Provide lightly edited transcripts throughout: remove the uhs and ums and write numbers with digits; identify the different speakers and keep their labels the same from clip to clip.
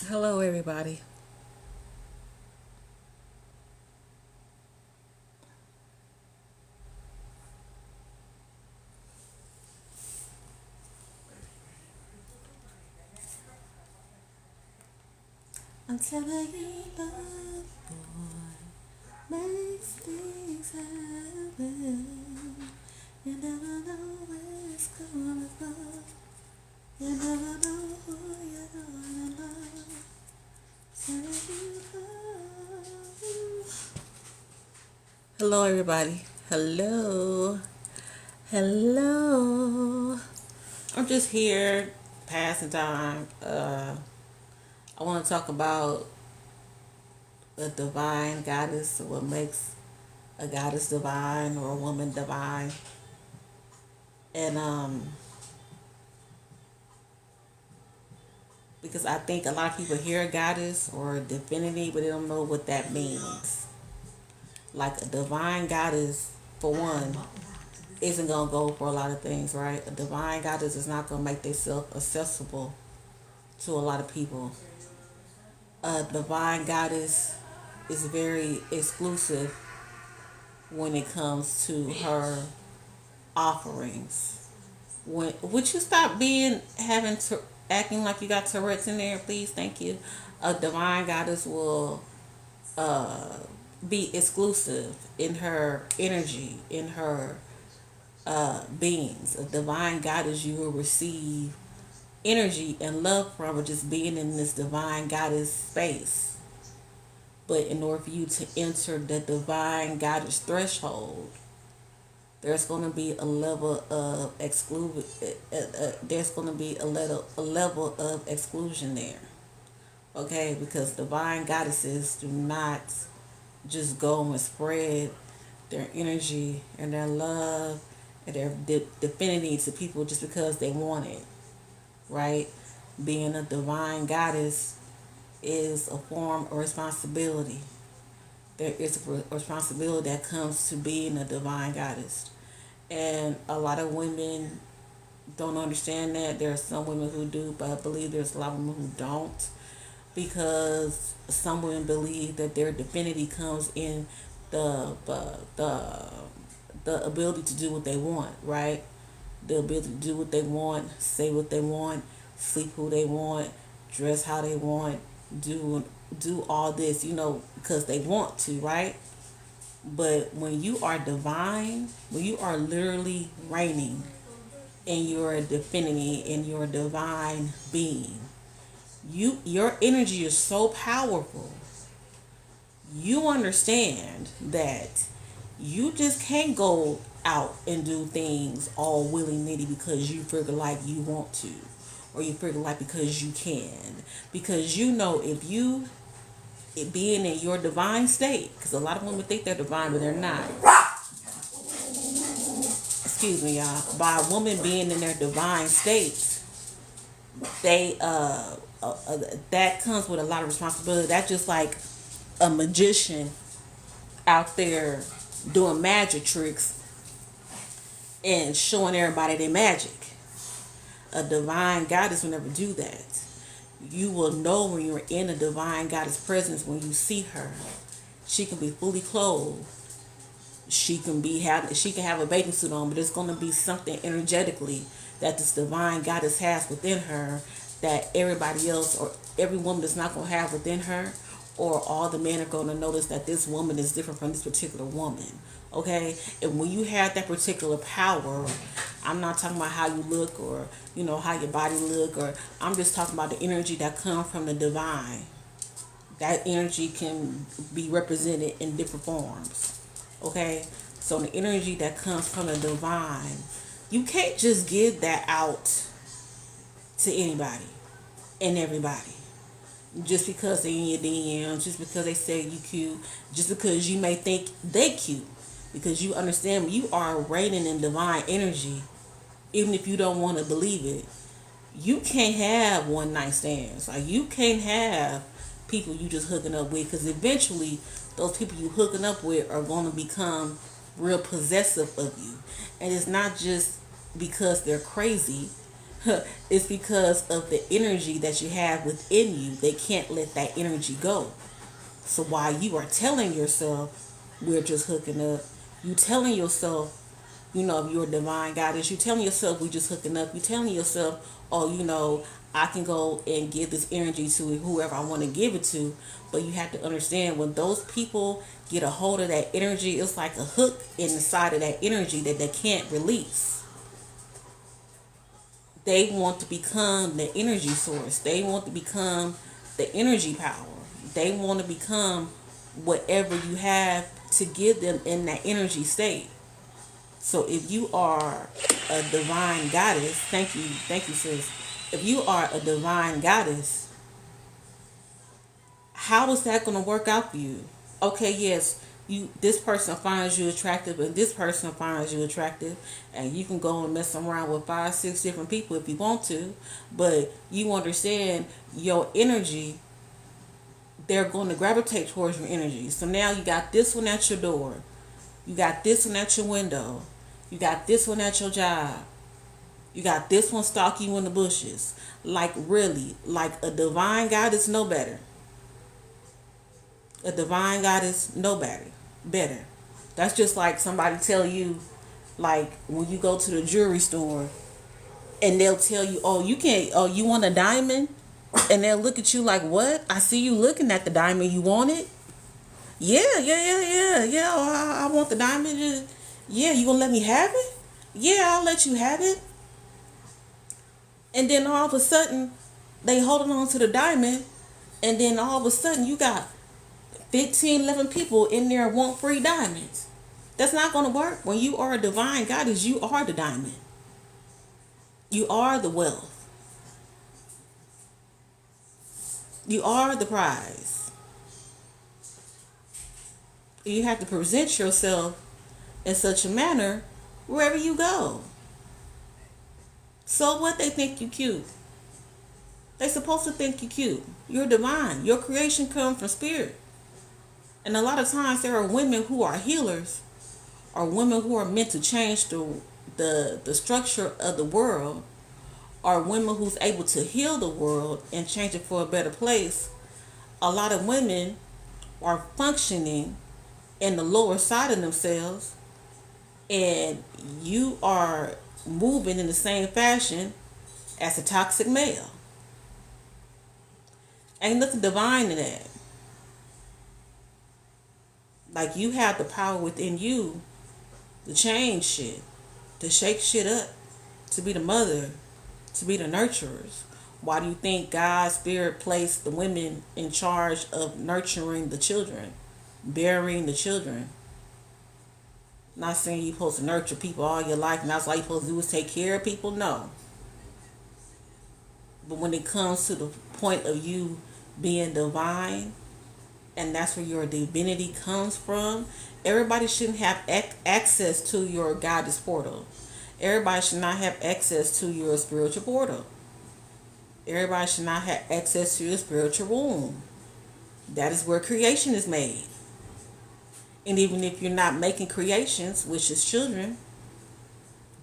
Speaker 1: Hello, everybody. Until I get the boy makes things happen. You never know where it's gonna go. You never know who you're gonna love. So you go. Hello, everybody. Hello. Hello. I'm just here passing time. I want to talk about a divine goddess, what makes a goddess divine or a woman divine. And because I think a lot of people hear goddess or divinity, but they don't know what that means. Like a divine goddess, for one, isn't gonna go for a lot of things, right? A divine goddess is not gonna make themselves accessible to a lot of people. A divine goddess is very exclusive when it comes to her offerings. Would you stop being having to acting like you got Tourette's in there, please? Thank you. A divine goddess will uh, be exclusive in her energy, in her beings. A divine goddess you will receive energy and love from, or just being in this divine goddess space. But in order for you to enter the divine goddess threshold, there's going to be a level of there's going to be a level of exclusion there. Okay, because divine goddesses do not just go and spread their energy and their love and their divinity to people just because they want it, right? Being a divine goddess is a form of responsibility. There is a responsibility that comes to being a divine goddess. And a lot of women don't understand that. There are some women who do, but I believe there's a lot of women who don't, because some women believe that their divinity comes in the the ability to do what they want, right? The ability to do what they want, say what they want, sleep who they want, dress how they want, do do all this, because they want to, right? But when you are divine, when you are literally reigning in your divinity, in your divine being, your energy is so powerful. You understand that you just can't go out and do things all willy nitty because you figure like you want to, or you figure like because you can, because if you being in your divine state, because a lot of women think they're divine but they're not. Excuse me, y'all. By a woman being in their divine state, they that comes with a lot of responsibility. That's just like a magician out there doing magic tricks and showing everybody their magic. A divine goddess will never do that. You will know when you're in a divine goddess presence when you see her. She can be fully clothed. She can have a bathing suit on, but it's going to be something energetically that this divine goddess has within her that everybody else or every woman is not going to have within her, or all the men are going to notice that this woman is different from this particular woman. Okay, and when you have that particular power, I'm not talking about how you look, or how your body look, or I'm just talking about the energy that comes from the divine. That energy can be represented in different forms. Okay, so the energy that comes from the divine, you can't just give that out to anybody and everybody just because they in your DMs, just because they say you cute, just because you may think they cute, because you understand you are reigning in divine energy. Even if you don't want to believe it, you can't have one night stands. Like, you can't have people you just hooking up with, because eventually those people you hooking up with are going to become real possessive of you. And it's not just because they're crazy. It's because of the energy that you have within you. They can't let that energy go. So while you are telling yourself, we're just hooking up, you telling yourself, you're a divine goddess, you telling yourself, we just hooking up, you telling yourself, oh, I can go and give this energy to whoever I want to give it to. But you have to understand, when those people get a hold of that energy, it's like a hook in the side of that energy that they can't release. They want to become the energy source. They want to become the energy power. They want to become whatever you have to give them in that energy state. So if you are a divine goddess, thank you, sis. If you are a divine goddess, how is that going to work out for you? Okay, yes, this person finds you attractive and this person finds you attractive, and you can go and mess around with 5 6 different people if you want to, but you understand your energy, they're going to gravitate towards your energy. So now you got this one at your door, you got this one at your window, you got this one at your job, you got this one stalking you in the bushes. Like, really, like a divine goddess know better. A divine goddess know better. That's just like somebody tell you, like when you go to the jewelry store and they'll tell you, oh, you can't, oh, you want a diamond? And they'll look at you like, what? I see you looking at the diamond. You want it? Yeah. Oh, I want the diamond. Yeah, you gonna let me have it? Yeah, I'll let you have it. And then all of a sudden, they holding on to the diamond, and then all of a sudden you got 15, 11 people in there want free diamonds. That's not going to work. When you are a divine goddess, you are the diamond. You are the wealth. You are the prize. You have to present yourself in such a manner wherever you go. So what, they think you cute? They supposed to think you cute. You're divine. Your creation comes from spirit. And a lot of times there are women who are healers, or women who are meant to change the structure of the world, or women who's able to heal the world and change it for a better place. A lot of women are functioning in the lower side of themselves, and you are moving in the same fashion as a toxic male. Ain't nothing divine in that. Like, you have the power within you to change shit, to shake shit up, to be the mother, to be the nurturers. Why do you think God's spirit placed the women in charge of nurturing the children, bearing the children? Not saying you're supposed to nurture people all your life and that's all you're supposed to do is take care of people. No. But when it comes to the point of you being divine, and that's where your divinity comes from, everybody shouldn't have access to your goddess portal. Everybody should not have access to your spiritual portal. Everybody should not have access to your spiritual womb. That is where creation is made. And even if you're not making creations, which is children,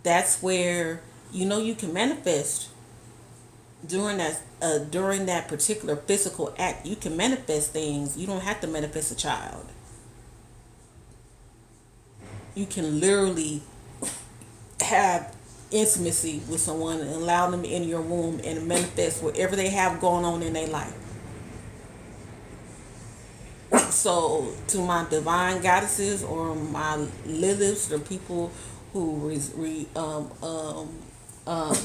Speaker 1: that's where you can manifest during that particular physical act. You can manifest things. You don't have to manifest a child. You can literally have intimacy with someone and allow them in your womb and manifest whatever they have going on in their life. So to my divine goddesses or my Liliths, or people who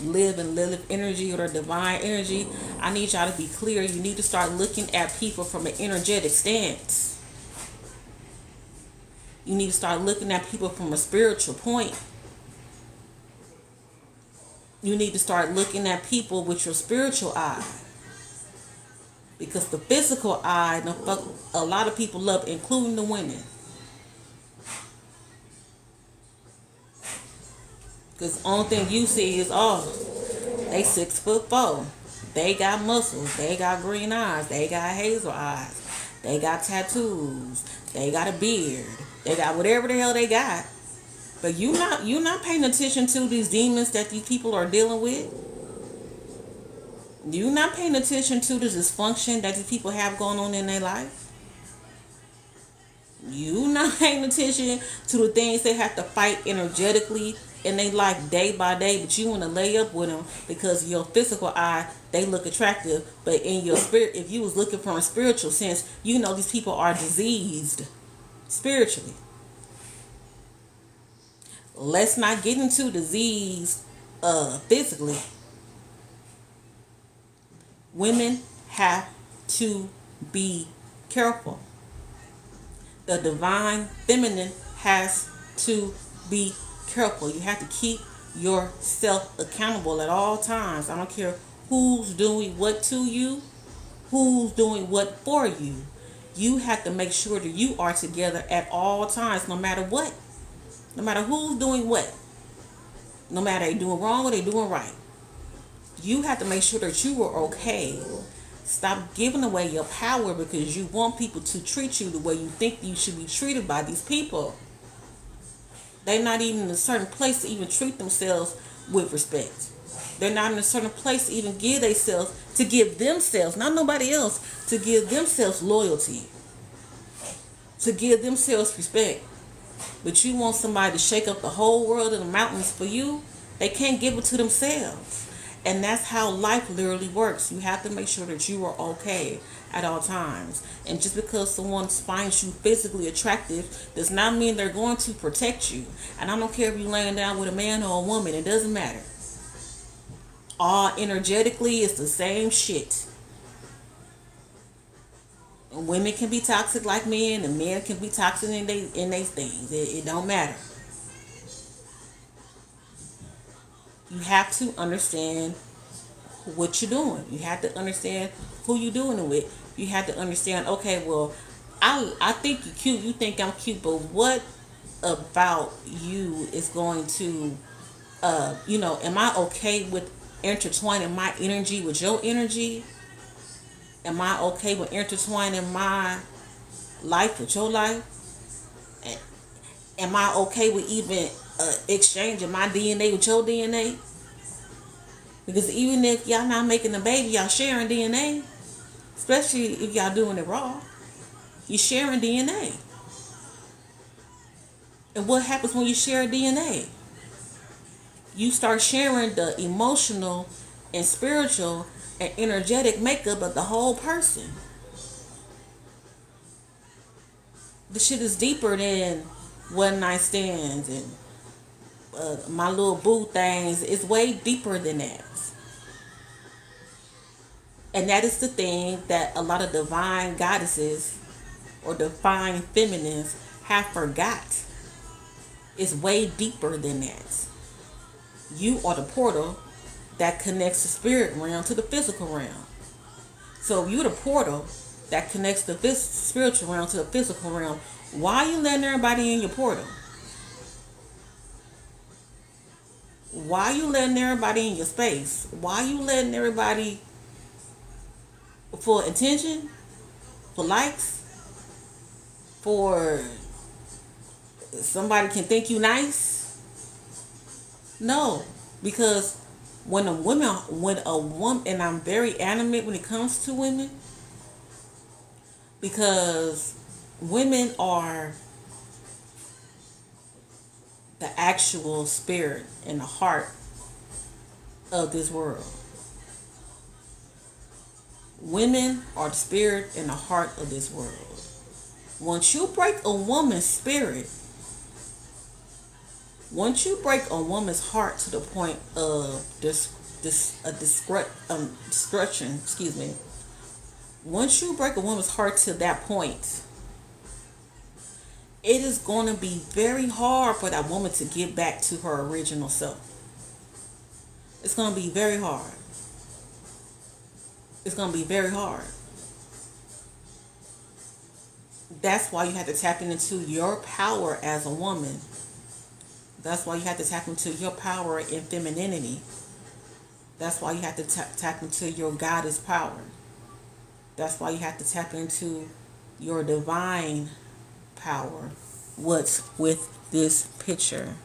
Speaker 1: live in Lilith energy or divine energy, I need y'all to be clear. You need to start looking at people from an energetic stance. You need to start looking at people from a spiritual point. You need to start looking at people with your spiritual eye. Because the physical eye, a lot of people love, including the women. Because the only thing you see is, oh, they 6'4". They got muscles. They got green eyes. They got hazel eyes. They got tattoos. They got a beard. They got whatever the hell they got. But you're not paying attention to these demons that these people are dealing with. You not paying attention to the dysfunction that these people have going on in their life. You not paying attention to the things they have to fight energetically in their life day by day, but you want to lay up with them because your physical eye they look attractive, but in your spirit, if you was looking from a spiritual sense, you know these people are diseased spiritually. Let's not get into disease physically. Women have to be careful. The divine feminine has to be careful. You have to keep yourself accountable at all times. I don't care who's doing what to you, who's doing what for you. You have to make sure that you are together at all times, no matter what. No matter who's doing what. No matter they doing wrong or they doing right. You have to make sure that you are okay. Stop giving away your power because you want people to treat you the way you think you should be treated by these people. They're not even in a certain place to even treat themselves with respect. They're not in a certain place to even give themselves, not nobody else, to give themselves loyalty, to give themselves respect. But you want somebody to shake up the whole world and the mountains for you, they can't give it to themselves. And that's how life literally works. You have to make sure that you are okay at all times. And just because someone finds you physically attractive does not mean they're going to protect you. And I don't care if you're laying down with a man or a woman, it doesn't matter. All energetically, it's the same shit. And women can be toxic like men, and men can be toxic in they things. It don't matter. You have to understand what you're doing. You have to understand who you're doing it with. You have to understand, okay, well, I think you're cute. You think I'm cute, but what about you is going to, am I okay with intertwining my energy with your energy? Am I okay with intertwining my life with your life? Am I okay with even exchanging my DNA with your DNA? Because even if y'all not making a baby, y'all sharing DNA. Especially if y'all doing it raw. You're sharing DNA. And what happens when you share DNA? You start sharing the emotional and spiritual and energetic makeup of the whole person. The shit is deeper than one night stands and my little boo things. It's way deeper than that. And that is the thing that a lot of divine goddesses or divine feminines have forgot. It's way deeper than that. You are the portal that connects the spirit realm to the physical realm. So if you're the portal that connects the spiritual realm to the physical realm, why are you letting everybody in your portal? Why are you letting everybody in your space? Why are you letting everybody for attention, for likes, for somebody can think you nice? No, because when a woman, and I'm very animate when it comes to women, because women are the actual spirit and the heart of this world. Women are the spirit and the heart of this world. Once you break a woman's spirit, once you break a woman's heart to the point of destruction, once you break a woman's heart to that point, it is going to be very hard for that woman to get back to her original self. It's going to be very hard. It's going to be very hard. That's why you have to tap into your power as a woman. That's why you have to tap into your power in femininity. That's why you have to tap into your goddess power. That's why you have to tap into your divine power. What's with this picture?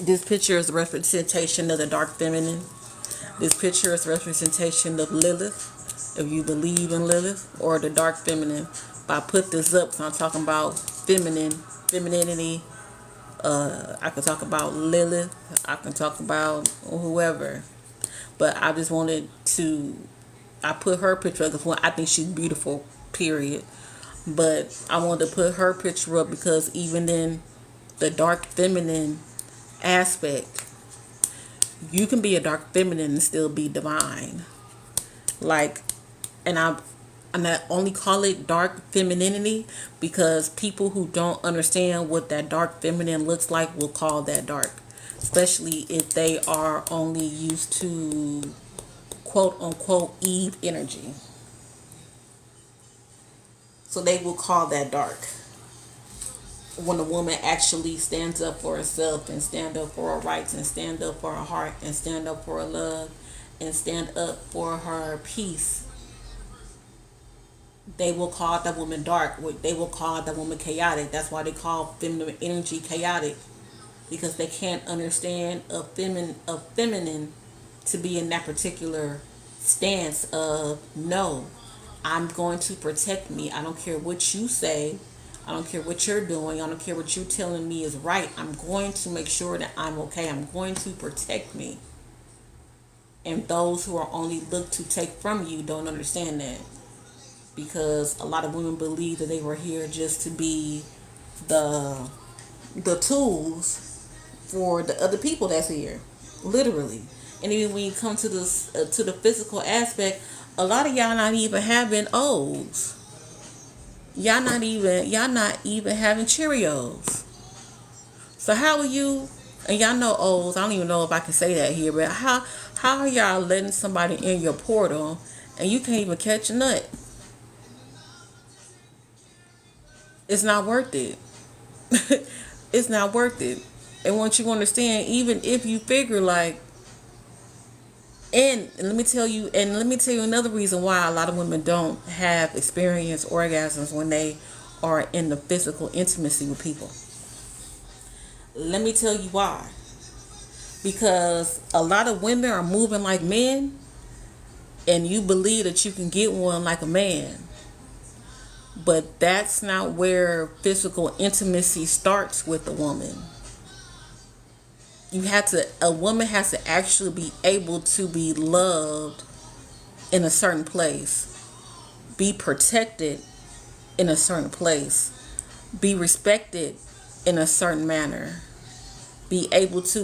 Speaker 1: This picture is a representation of the dark feminine. This picture is a representation of Lilith, if you believe in Lilith, or the dark feminine. If I put this up, so I'm talking about femininity. I can talk about Lilith. I can talk about whoever. But I just wanted to, I put her picture up because I think she's beautiful, period. But I wanted to put her picture up because even in the dark feminine aspect, you can be a dark feminine and still be divine. Like, and I only call it dark femininity because people who don't understand what that dark feminine looks like will call that dark, especially if they are only used to quote unquote Eve energy. So they will call that dark. When a woman actually stands up for herself and stand up for her rights and stand up for her heart and stand up for her love and stand up for her peace, they will call that woman dark. They will call that woman chaotic. That's why they call feminine energy chaotic, because they can't understand a feminine to be in that particular stance of no, I'm going to protect me. I don't care what you say. I don't care what you're doing. I don't care what you're telling me is right. I'm going to make sure that I'm okay. I'm going to protect me. And those who are only looked to take from you don't understand that. Because a lot of women believe that they were here just to be the tools for the other people that's here, literally. And even when you come to this to the physical aspect, a lot of y'all not even having O's. Y'all not even having Cheerios. So how are you? And y'all know O's. I don't even know if I can say that here, but how are y'all letting somebody in your portal and you can't even catch a nut? It's not worth it. It's not worth it. And once you understand, even if you figure like, and let me tell you another reason why a lot of women don't have experience orgasms when they are in the physical intimacy with people. Let me tell you why. Because a lot of women are moving like men, and you believe that you can get one like a man. But that's not where physical intimacy starts with a woman. A woman has to actually be able to be loved in a certain place, be protected in a certain place, be respected in a certain manner, be able to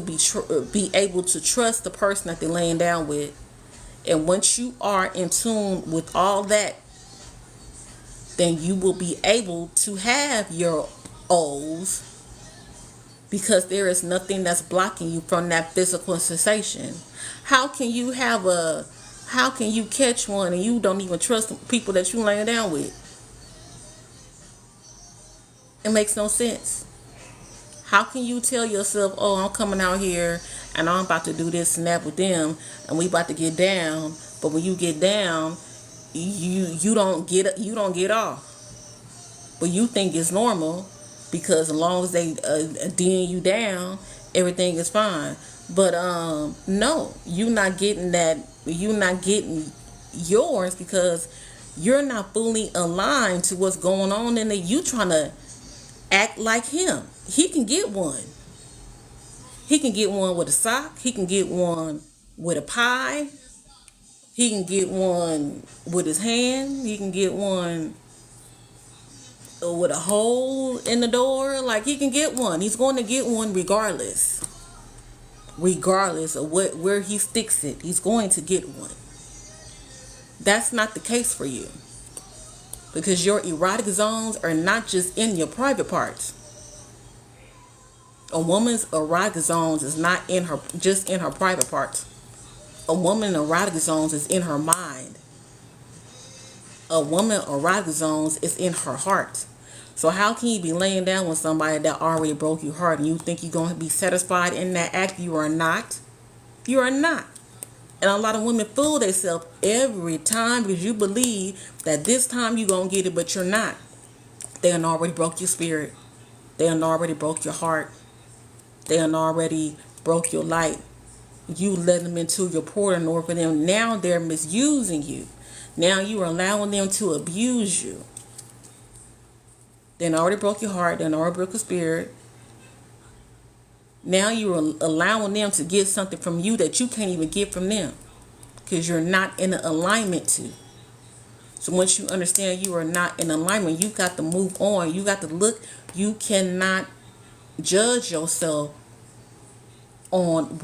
Speaker 1: trust the person that they're laying down with. And once you are in tune with all that, then you will be able to have your O's, because there is nothing that's blocking you from that physical sensation. How can you catch one and you don't even trust the people that you laying down with? It makes no sense. How can you tell yourself, oh, I'm coming out here and I'm about to do this and that with them and we about to get down, but when you get down, you don't get off. But you think it's normal because as long as they D'ing you down, everything is fine. But no, you're not getting that. You're not getting yours because you're not fully aligned to what's going on in there. You trying to act like him. He can get one. He can get one with a sock. He can get one with a pie. He can get one with his hand. He can get one with a hole in the door. Like, he can get one. He's going to get one regardless. Regardless of where he sticks it, he's going to get one. That's not the case for you. Because your erotic zones are not just in your private parts. A woman's erotic zones is not in her just in her private parts. A woman's erotic zones is in her mind. A woman's erotic zones is in her heart. So how can you be laying down with somebody that already broke your heart and you think you're going to be satisfied in that act? You are not. You are not. And a lot of women fool themselves every time because you believe that this time you're going to get it, but you're not. They done already broke your spirit. They done already broke your heart. They done already broke your light. You let them into your portal in order for them. Now they're misusing you. Now you are allowing them to abuse you. They already broke your heart. They already broke your spirit. Now you are allowing them to get something from you that you can't even get from them because you're not in alignment to. So once you understand you are not in alignment, you got to move on. You got to look. You cannot judge yourself on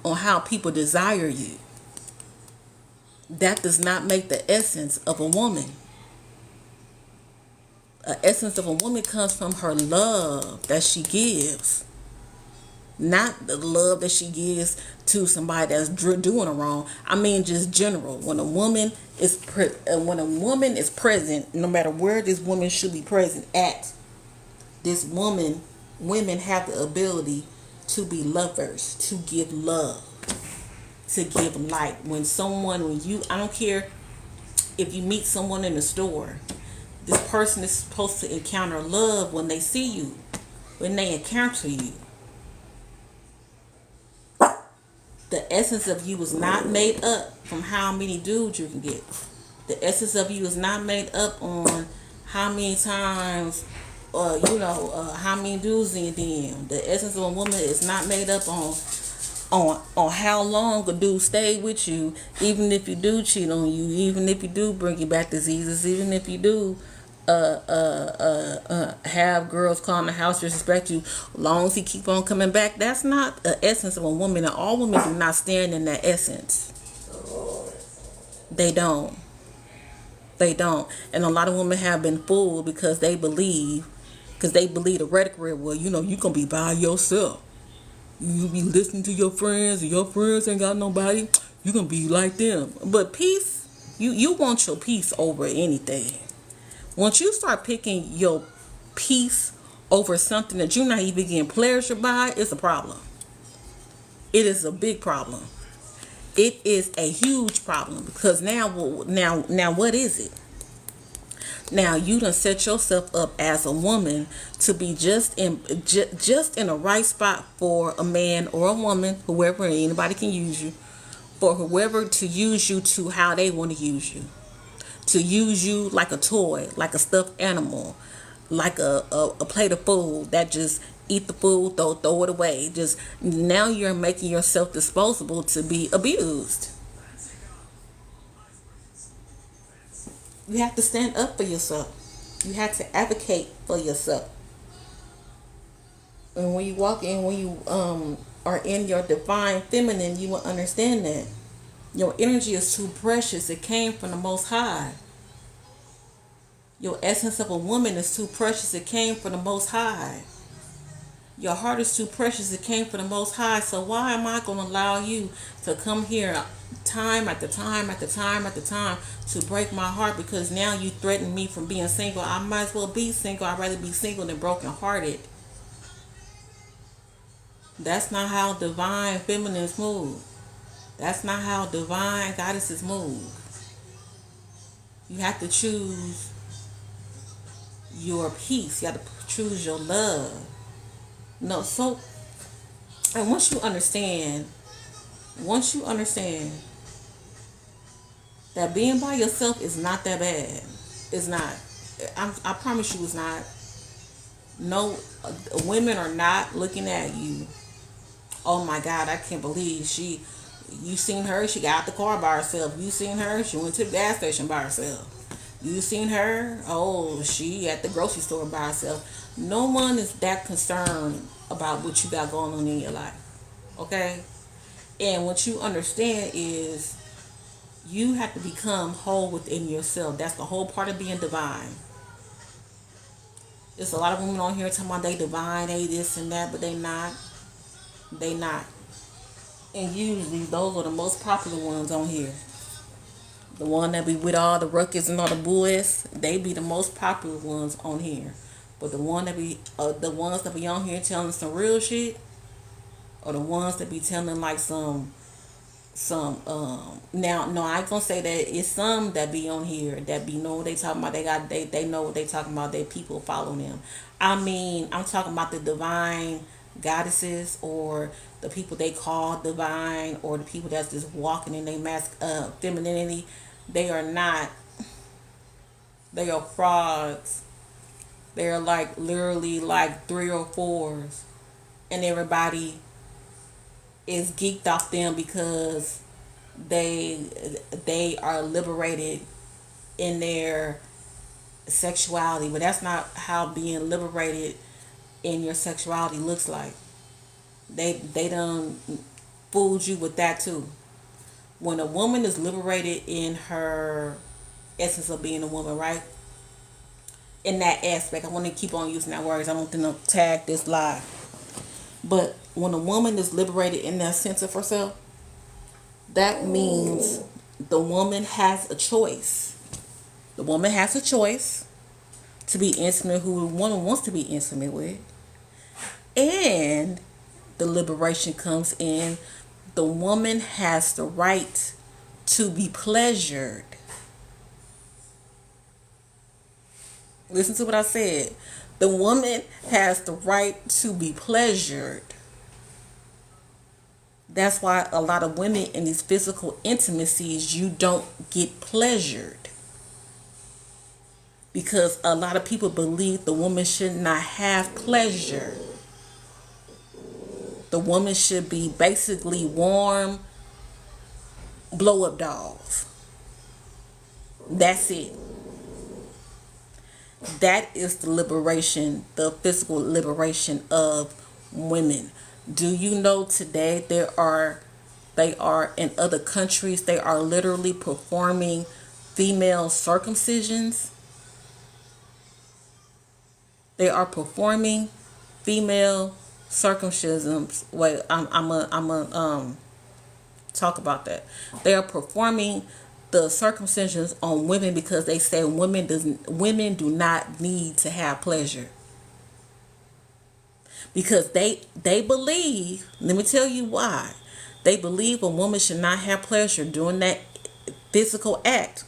Speaker 1: on how people desire you. That does not make the essence of a woman. The essence of a woman comes from her love that she gives, not the love that she gives to somebody that's doing her wrong. I mean, just general. When a woman is present, no matter where this woman should be present at, women have the ability to be lovers, to give love, to give light. I don't care if you meet someone in the store, this person is supposed to encounter love when they see you, when they encounter you. The essence of you is not made up from how many dudes you can get. The essence of you is not made up on how many times, how many dudes in them. The essence of a woman is not made up on how long a dude stay with you, even if you do cheat on you, even if you do bring you back diseases, even if you do have girls call in the house disrespect you, as long as he keep on coming back. That's not the essence of a woman, and all women do not stand in that essence. They don't. And a lot of women have been fooled because they believe the rhetoric, well, you gonna be by yourself. You be listening to your friends, and your friends ain't got nobody. You gonna be like them. But peace, you want your peace over anything. Once you start picking your peace over something that you're not even getting pleasure by, it's a problem. It is a big problem. It is a huge problem because now what is it? Now you done set yourself up as a woman to be just in a right spot for a man or a woman, whoever, anybody can use you, for whoever to use you to how they want to use you. To use you like a toy, like a stuffed animal, like a plate of food that just eat the food, throw it away. Just now you're making yourself disposable to be abused. You have to stand up for yourself. You have to advocate for yourself. And when you are in your divine feminine, you will understand that. Your energy is too precious. It came from the Most High. Your essence of a woman is too precious. It came from the Most High. Your heart is too precious. It came from the Most High. So why am I going to allow you to come here time after time after time after time to break my heart because now you threaten me from being single? I might as well be single. I'd rather be single than brokenhearted. That's not how divine feminines move. That's not how divine goddesses move. You have to choose your peace. You have to choose your love. No, so, and once you understand that being by yourself is not that bad. It's not. I promise you it's not. No, women are not looking at you. Oh my God, I can't believe you seen her, she got out the car by herself. You seen her, she went to the gas station by herself. You seen her, oh, she at the grocery store by herself. No one is that concerned about what you got going on in your life. Okay? And what you understand is you have to become whole within yourself. That's the whole part of being divine. There's a lot of women on here talking about they divine, they this and that, but they not. They not. And usually those are the most popular ones on here. The one that be with all the ruckus and all the boys, they be the most popular ones on here. But the ones that be on here telling some real shit, or the ones that be telling like some now no, I ain't gonna say that it's some that be on here that be know what they talking about. They know what they talking about. They people follow them. I mean, I'm talking about the divine goddesses or the people they call divine or the people that's just walking in their femininity. They are not. They are frauds. They're like literally like three or fours, and everybody is geeked off them because they they are liberated in their sexuality, but that's not how being liberated in your sexuality looks like. They done fooled you with that too. When a woman is liberated in her essence of being a woman, right? In that aspect, I want to keep on using that word. I don't think to tag this lie. But when a woman is liberated in that sense of herself, that means the woman has a choice. The woman has a choice to be intimate who the woman wants to be intimate with. And the liberation comes in. The woman has the right to be pleasured. Listen to what I said. The woman has the right to be pleasured. That's why a lot of women in these physical intimacies, you don't get pleasured. Because a lot of people believe the woman should not have pleasure. The woman should be basically warm blow up dolls. That's it. That is the liberation, the physical liberation of women. Do you know today they are in other countries, they are literally performing female circumcisions. They are performing female circumcisions. Wait, I'm a talk about that. They are performing the circumcisions on women because they say women do not need to have pleasure. Because they believe, let me tell you why. They believe a woman should not have pleasure during that physical act.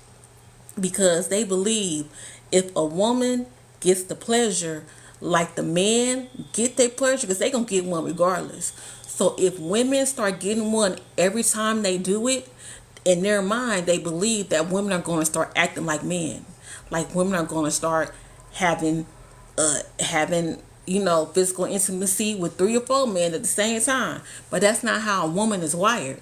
Speaker 1: Because they believe if a woman gets the pleasure like the men get their pleasure, because they gonna get one regardless. So if women start getting one every time they do it, in their mind they believe that women are going to start acting like men. Like women are going to start having physical intimacy with 3 or 4 men at the same time. But that's not how a woman is wired.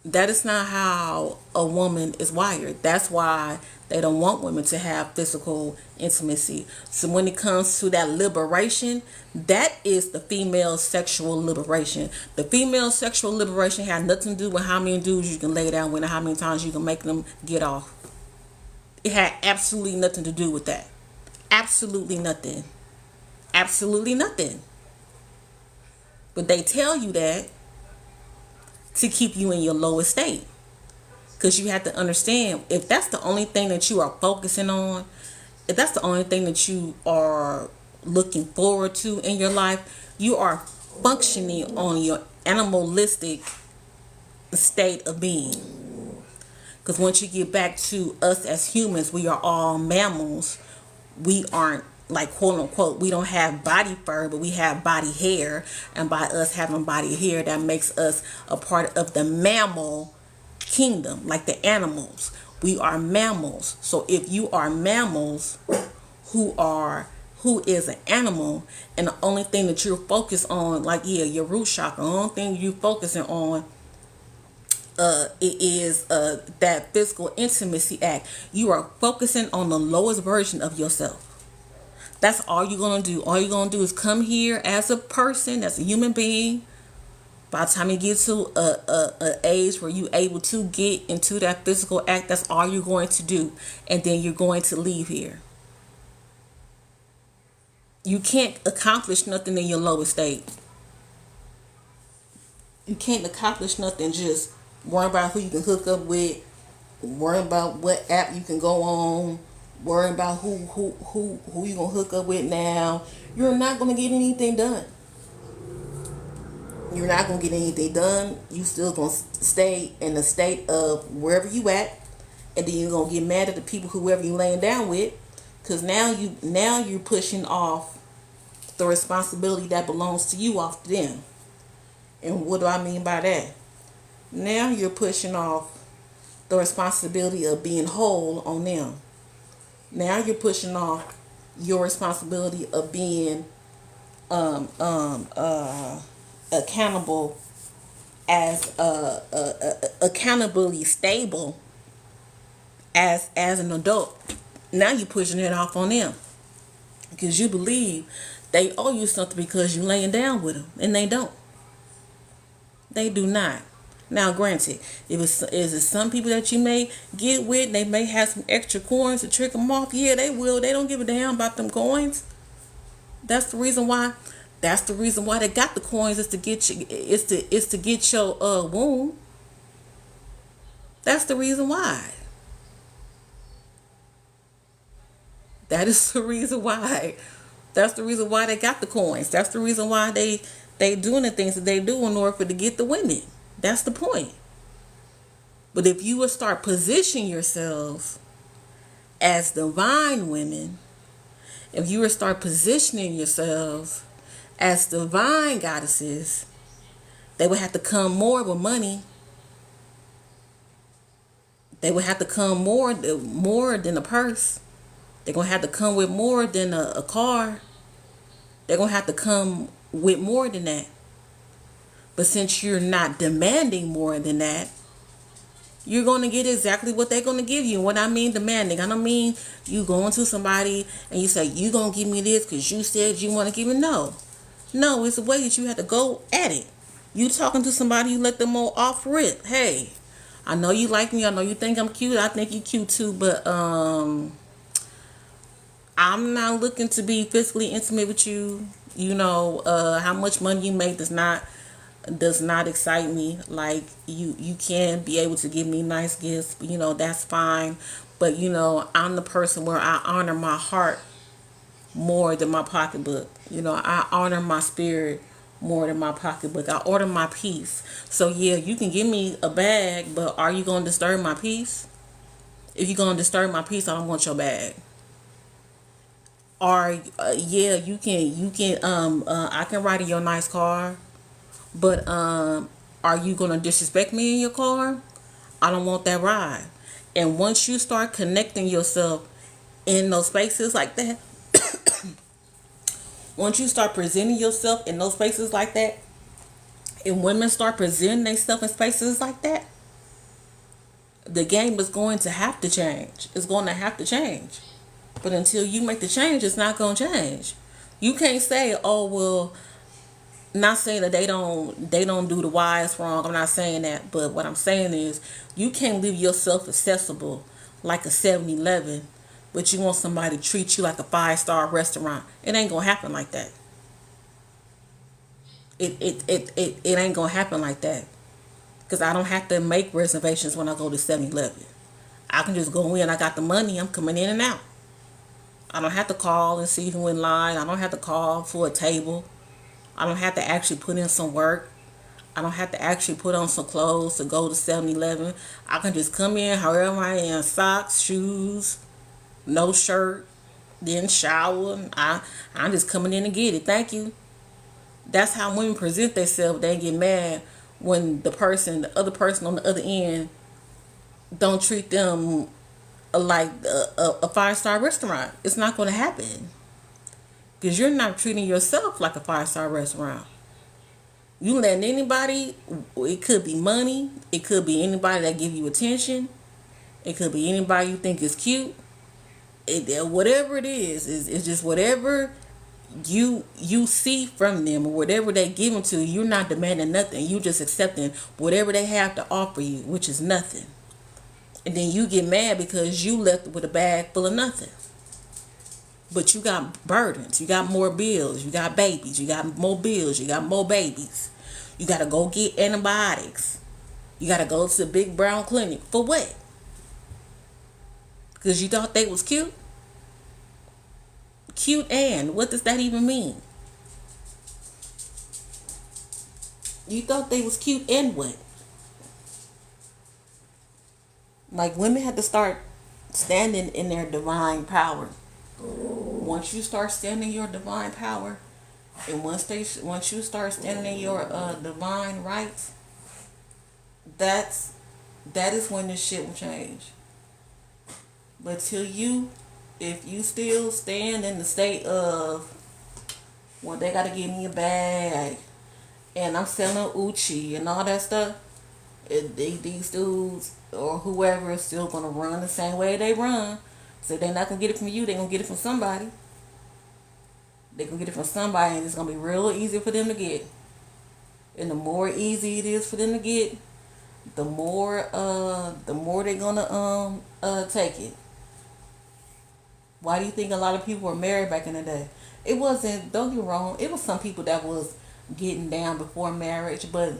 Speaker 1: That is not how a woman is wired. That's why they don't want women to have physical intimacy. So when it comes to that liberation, that is the female sexual liberation. The female sexual liberation has nothing to do with how many dudes you can lay down with and how many times you can make them get off. It had absolutely nothing to do with that. Absolutely nothing. Absolutely nothing. But they tell you that to keep you in your lowest state. Because you have to understand, if that's the only thing that you are focusing on, if that's the only thing that you are looking forward to in your life, you are functioning on your animalistic state of being. Because once you get back to us as humans, we are all mammals. We aren't, like, quote unquote, we don't have body fur, but we have body hair. And by us having body hair, that makes us a part of the mammal kingdom, like the animals. We are mammals. So if you are mammals who is an animal, and the only thing that you're focused on, like, your root chakra, the only thing you're focusing on it is that physical intimacy act. You are focusing on the lowest version of yourself. That's all you're gonna do. All you're gonna do is come here as a person, as a human being. By the time you get to a age where you're able to get into that physical act, that's all you're going to do. And then you're going to leave here. You can't accomplish nothing in your lowest state. You can't accomplish nothing just worrying about who you can hook up with, worrying about what app you can go on, worrying about who you gonna hook up with now. You're not gonna get anything done. You're not going to get anything done. You still going to stay in the state of wherever you at. And then you're going to get mad at the people, whoever you laying down with. Because now you're pushing off the responsibility that belongs to you off to them. And what do I mean by that? Now you're pushing off the responsibility of being whole on them. Now you're pushing off your responsibility of being um, um, uh, accountable as accountably stable as an adult. Now you're pushing it off on them because you believe they owe you something because you're laying down with them, and they don't. They do not. Now, granted, if is it some people that you may get with, they may have some extra coins to trick them off. Yeah, they will. They don't give a damn about them coins. That's the reason why. That's the reason why they got the coins is to get you. Is to get your womb. That's the reason why. That is the reason why. That's the reason why they got the coins. That's the reason why they doing the things that they do in order for to get the women. That's the point. But if you would start positioning yourself as divine women, if you would start positioning yourselves as divine goddesses, they would have to come more with money. They would have to come more than a purse. They're gonna have to come with more than a car. They're gonna have to come with more than that. But since you're not demanding more than that, you're going to get exactly what they're going to give you. What I mean demanding, I don't mean you going to somebody and you say, you going to give me this because you said you want to give me. No. No, it's the way that you have to go at it. You talking to somebody, you let them all off rip. Hey, I know you like me. I know you think I'm cute. I think you cute too. But I'm not looking to be physically intimate with you. You know, how much money you make does not excite me. Like you can be able to give me nice gifts, you know, that's fine. But you know, I'm the person where I honor my heart more than my pocketbook. You know, I honor my spirit more than my pocketbook. I order my peace. So yeah, you can give me a bag, but are you going to disturb my peace? If you're going to disturb my peace, I don't want your bag. Or yeah, you can I can ride in your nice car. But are you gonna disrespect me in your car? I don't want that ride. And once you start connecting yourself in those spaces like that, once you start presenting yourself in those spaces like that, and women start presenting themselves in spaces like that, the game is going to have to change. It's going to have to change. But until you make the change, it's not going to change. You can't say, "Oh well." Not saying that they don't do the wise wrong. I'm not saying that, but what I'm saying is you can't leave yourself accessible like a 7-Eleven, but you want somebody to treat you like a 5-star restaurant. It ain't gonna happen like that. It ain't gonna happen like that. Because I don't have to make reservations when I go to 7-Eleven. I can just go in. I got the money. I'm coming in and out. I don't have to call and see who in line. I don't have to call for a table. I don't have to actually put in some work. I don't have to actually put on some clothes to go to 7-Eleven. I can just come in however I am. Socks, shoes, no shirt, then shower. I'm just coming in to get it. Thank you. That's how women present themselves. They get mad when the other person on the other end don't treat them like a 5-star restaurant. It's not going to happen. Because you're not treating yourself like a 5-star restaurant. You letting anybody, it could be money, it could be anybody that give you attention, it could be anybody you think is cute. Whatever it is, it's just whatever you see from them or whatever they give them to you. You're not demanding nothing. You just accepting whatever they have to offer you, which is nothing. And then you get mad because you left with a bag full of nothing. But you got burdens. You got more bills. You got babies. You got more bills. You got more babies. You got to go get antibiotics. You got to go to the big brown clinic. For what? Because you thought they was cute? Cute and? What does that even mean? You thought they was cute and what? Like, women have to start standing in their divine power. Once you start standing in your divine power, And once you start standing in your divine rights, that's that is when this shit will change. But till you, if you still stand in the state of, well, they gotta give me a bag, and I'm selling Uchi and all that stuff, these dudes or whoever is still gonna run the same way they run. So they're not gonna get it from you. They're gonna get it from somebody. They're gonna get it from somebody, and it's gonna be real easy for them to get. And the more easy it is for them to get, the more they're gonna take it. Why do you think a lot of people were married back in the day? It wasn't, don't get me wrong, it was some people that was getting down before marriage, but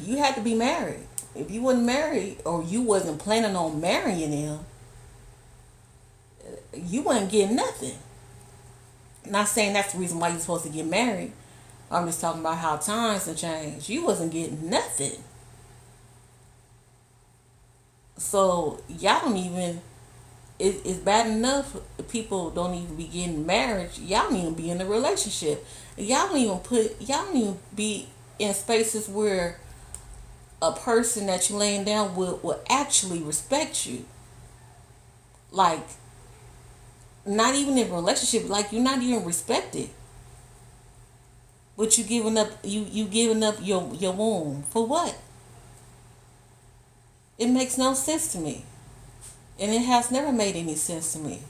Speaker 1: you had to be married. If you wasn't married or you wasn't planning on marrying him, you wasn't getting nothing. Not saying that's the reason why you're supposed to get married. I'm just talking about how times have changed. You wasn't getting nothing. So y'all don't even, it's bad enough people don't even be getting married. Y'all don't even be in a relationship. Y'all don't even be in spaces where a person that you laying down with will actually respect you. Like, not even in a relationship, like you're not even respected. But you giving up your womb. For what? It makes no sense to me. And it has never made any sense to me.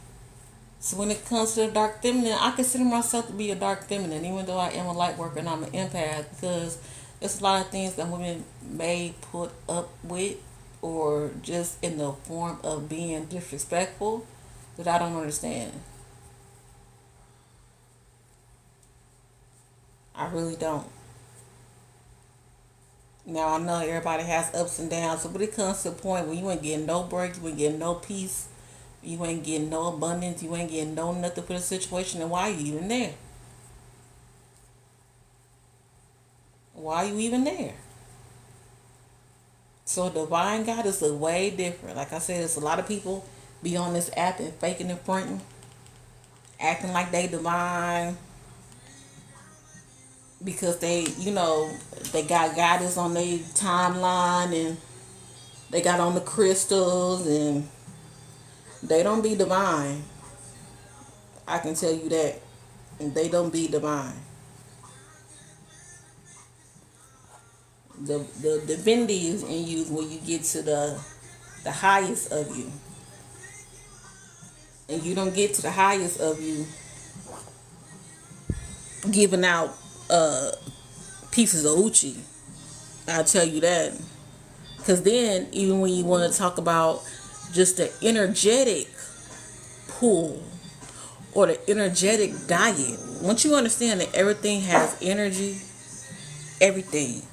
Speaker 1: So when it comes to the dark feminine, I consider myself to be a dark feminine, even though I am a light worker and I'm an empath, because there's a lot of things that women may put up with or just in the form of being disrespectful that I don't understand. I really don't. Now I know everybody has ups and downs, so when it comes to a point where you ain't getting no break, you ain't getting no peace, you ain't getting no abundance, you ain't getting no nothing for the situation, then why are you even there? Why are you even there? So divine God is a way different. Like I said, there's a lot of people be on this app and faking and fronting, acting like they divine because they got guidance on their timeline and they got on the crystals and they don't be divine. I can tell you that. And they don't be divine. The divinity is in you when you get to the highest of you. And you don't get to the highest of you giving out pieces of Uchi. I'll tell you that. Because then, even when you want to talk about just the energetic pull or the energetic diet, once you understand that everything has energy, everything.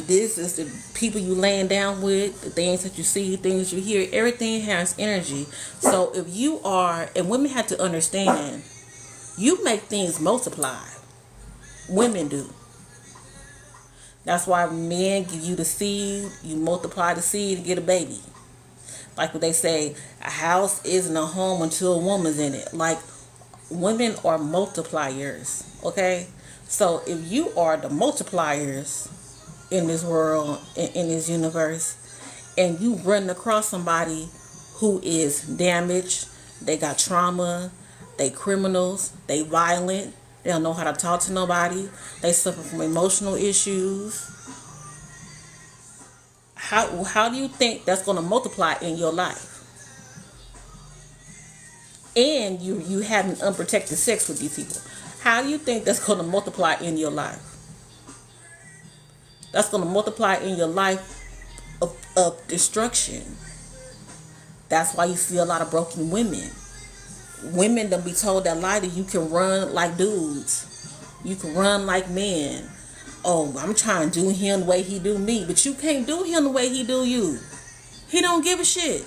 Speaker 1: This is the people you laying down with, the things that you see, things you hear, everything has energy. So if you are, and women have to understand, you make things multiply. Women do. That's why men give you the seed, you multiply the seed to get a baby. Like what they say, a house isn't a home until a woman's in it. Like, women are multipliers, okay? So if you are the multipliers in this world, in this universe, and you run across somebody who is damaged, they got trauma, they criminals, they violent, they don't know how to talk to nobody, they suffer from emotional issues, how do you think that's going to multiply in your life? And you having unprotected sex with these people. How do you think that's going to multiply in your life? That's going to multiply in your life of destruction. That's why you see a lot of broken women. Women don't be told that lie that you can run like dudes. You can run like men. Oh, I'm trying to do him the way he do me. But you can't do him the way he do you. He don't give a shit.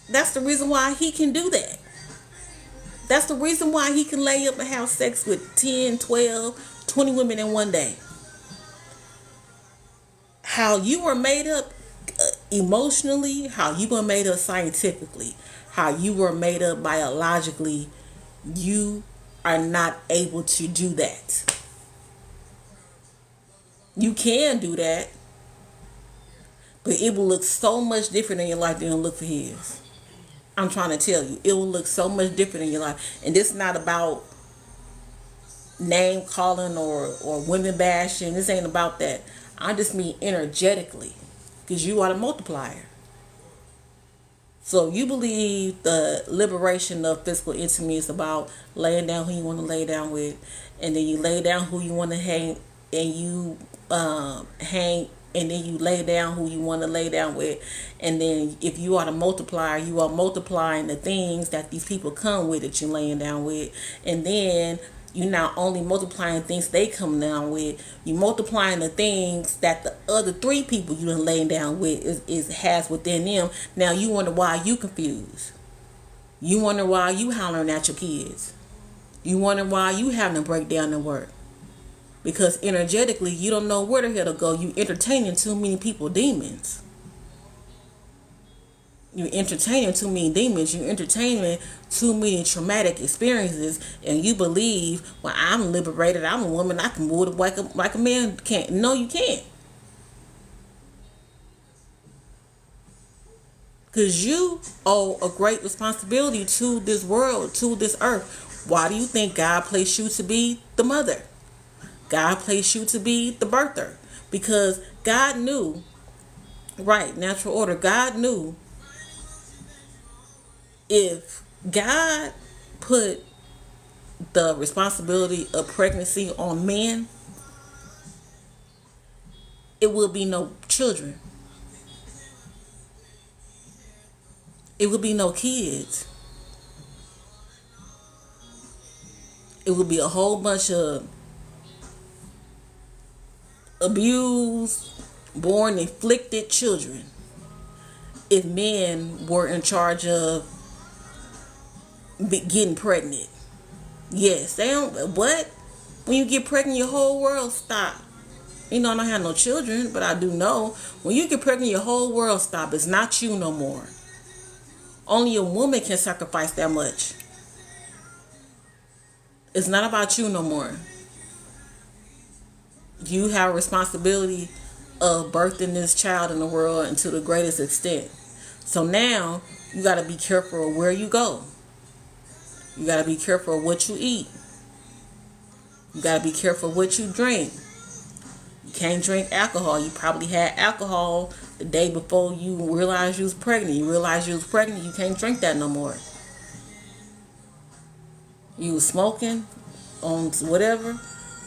Speaker 1: That's the reason why he can do that. That's the reason why he can lay up and have sex with 10, 12, 20 women in one day. How you were made up emotionally, how you were made up scientifically, how you were made up biologically You are not able to do that. You can do that, but it will look so much different in your life than it'll look for his. I'm trying to tell you, it will look so much different in your life. And this is not about name calling or women bashing. This ain't about that. I just mean energetically, because you are the multiplier. So you believe the liberation of physical intimacy is about laying down who you want to lay down with, and then you lay down who you want to hang, and you hang, and then you lay down who you want to lay down with, and then if you are the multiplier, you are multiplying the things that these people come with that you're laying down with, and then you're not only multiplying things they come down with, you multiplying the things that the other three people you done laying down with is has within them. Now you wonder why you confused. You wonder why you hollering at your kids. You wonder why you having to break down and work. Because energetically you don't know where the hell to go. You entertaining too many people demons. You're entertaining too many demons. You're entertaining too many traumatic experiences, and you believe, well, I'm liberated. I'm a woman. I can move like a man can't. No, you can't. Because you owe a great responsibility to this world, to this earth. Why do you think God placed you to be the mother? God placed you to be the birther. Because God knew, right, natural order, God knew if God put the responsibility of pregnancy on men, it will be no children. It will be no kids. It will be a whole bunch of abused, born inflicted children if men were in charge of getting pregnant. Yes, they don't. What? When you get pregnant, your whole world stop. You know, I don't have no children, but I do know when you get pregnant, your whole world stop. It's not you no more. Only a woman can sacrifice that much. It's not about you no more. You have a responsibility of birthing this child in the world and to the greatest extent. So now you got to be careful of where you go. You got to be careful of what you eat. You got to be careful of what you drink. You can't drink alcohol. You probably had alcohol the day before you realized you was pregnant. You realized you was pregnant, you can't drink that no more. You was smoking on whatever,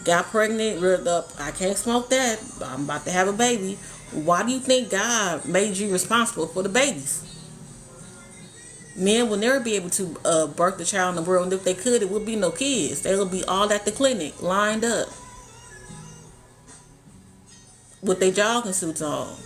Speaker 1: got pregnant, reared up, I can't smoke that, I'm about to have a baby. Why do you think God made you responsible for the babies? Men will never be able to birth the child in the world, and if they could, it would be no kids. They would be all at the clinic, lined up, with their jogging suits on.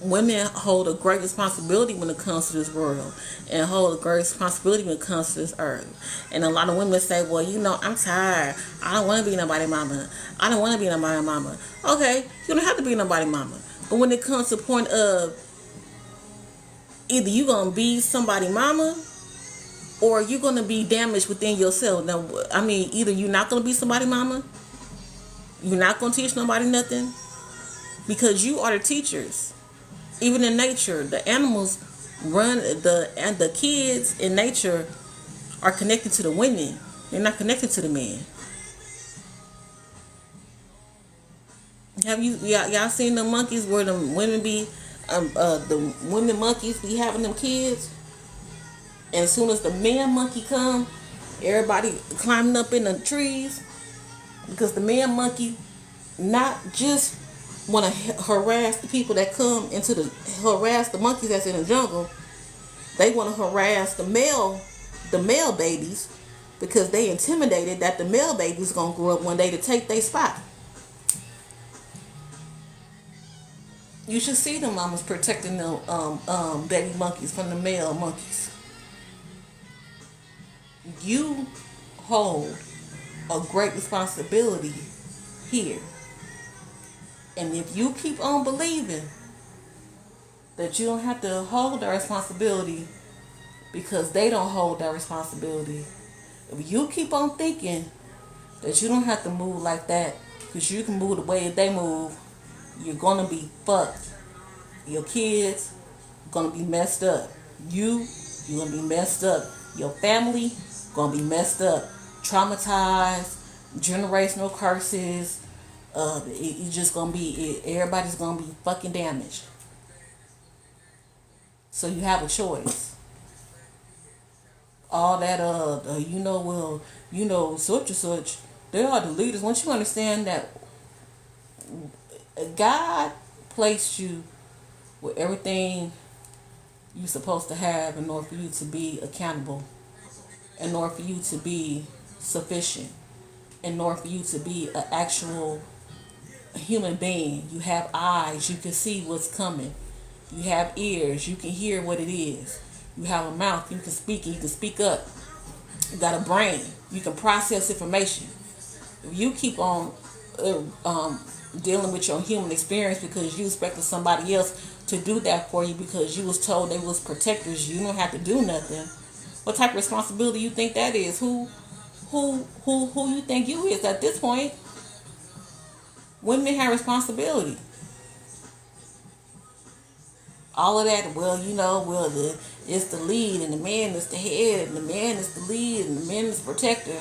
Speaker 1: Women hold a great responsibility when it comes to this world, and hold a great responsibility when it comes to this earth. And a lot of women say, well, you know, I'm tired. I don't want to be nobody's mama. I don't want to be nobody's mama. Okay, you don't have to be nobody's mama. But when it comes to the point of either you're going to be somebody's mama or you're going to be damaged within yourself. Now, I mean, either you're not going to be somebody's mama, you're not going to teach nobody nothing, because you are the teachers. Even in nature, the animals run, and the kids in nature are connected to the women. They're not connected to the men. Have y'all seen the monkeys where the women be, the women monkeys be having them kids, and as soon as the man monkey come, everybody climbing up in the trees, because the man monkey not just want to harass the people that come into harass the monkeys that's in the jungle. They want to harass the male babies, because they intimidated that the male baby's gonna grow up one day to take their spot. You should see the mamas protecting the baby monkeys from the male monkeys. You hold a great responsibility here. And if you keep on believing that you don't have to hold the responsibility because they don't hold that responsibility. If you keep on thinking that you don't have to move like that because you can move the way they move, you're gonna be fucked. Your kids gonna be messed up. You're gonna be messed up. Your family gonna be messed up, traumatized, generational curses. It's just gonna be everybody's gonna be fucking damaged. So you have a choice. All that such and such. They are the leaders. Once you understand that God placed you with everything you're supposed to have in order for you to be accountable, in order for you to be sufficient, in order for you to be an actual human being. You have eyes, you can see what's coming. You have ears, you can hear what it is. You have a mouth, you can speak and you can speak up. You got a brain, you can process information. If you keep on dealing with your human experience because you expected somebody else to do that for you because you was told they was protectors, you don't have to do nothing. What type of responsibility you think that is? Who you think you is at this point? Women have responsibility. All of that, it's the lead and the man is the head and the man is the lead and the man is the protector.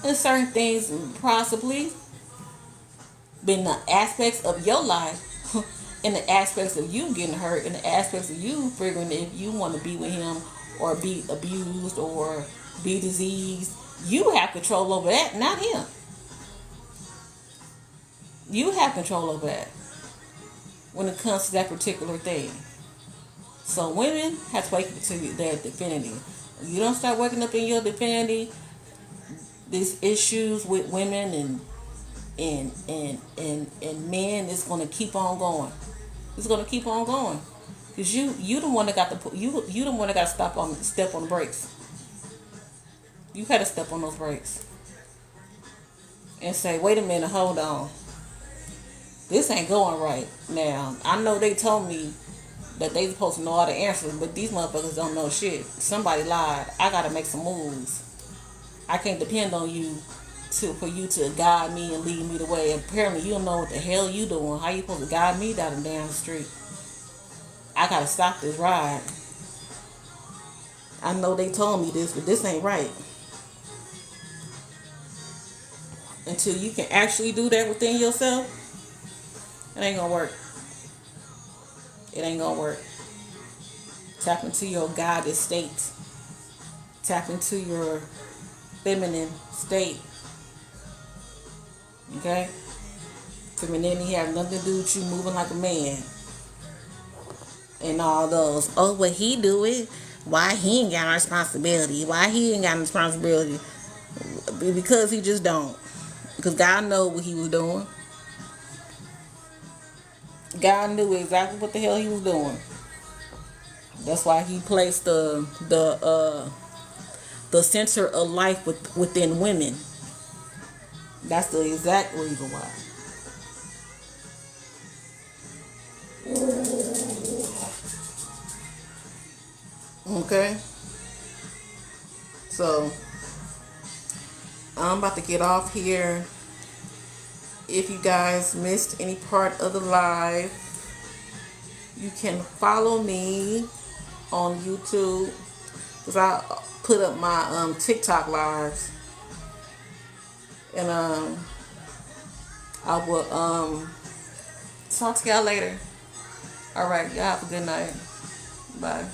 Speaker 1: And certain things possibly been the aspects of your life in the aspects of you getting hurt, in the aspects of you figuring if you want to be with him or be abused or be diseased. You have control over that, not him. You have control over that when it comes to that particular thing. So women have to wake up to their divinity. If you don't start waking up in your divinity, these issues with women and men is going to keep on going. It's going to keep on going because you the one that got to you the one that got to step on the brakes. You had to step on those brakes and say, wait a minute, hold on, this ain't going right. Now I know they told me that they supposed to know all the answers, but these motherfuckers don't know shit. Somebody lied. I gotta make some moves. I can't depend on you for you to guide me and lead me the way. Apparently you don't know what the hell you doing. How you supposed to guide me down the damn street? I gotta stop this ride. I know they told me this, but this ain't right. Until you can actually do that within yourself, it ain't gonna work. It ain't gonna work. Tap into your goddess state. Tap into your feminine state. Okay? Femininity have nothing to do with you moving like a man. And all those, oh, well, he do it. Why he ain't got no responsibility? Why he ain't got no responsibility? Because he just don't. Because God know what he was doing. God knew exactly what the hell he was doing. That's why he placed the center of life within women. That's the exact reason why. Okay? So, I'm about to get off here. If you guys missed any part of the live, you can follow me on YouTube because I put up my TikTok lives, and I will talk to y'all later. All right, y'all have a good night. Bye.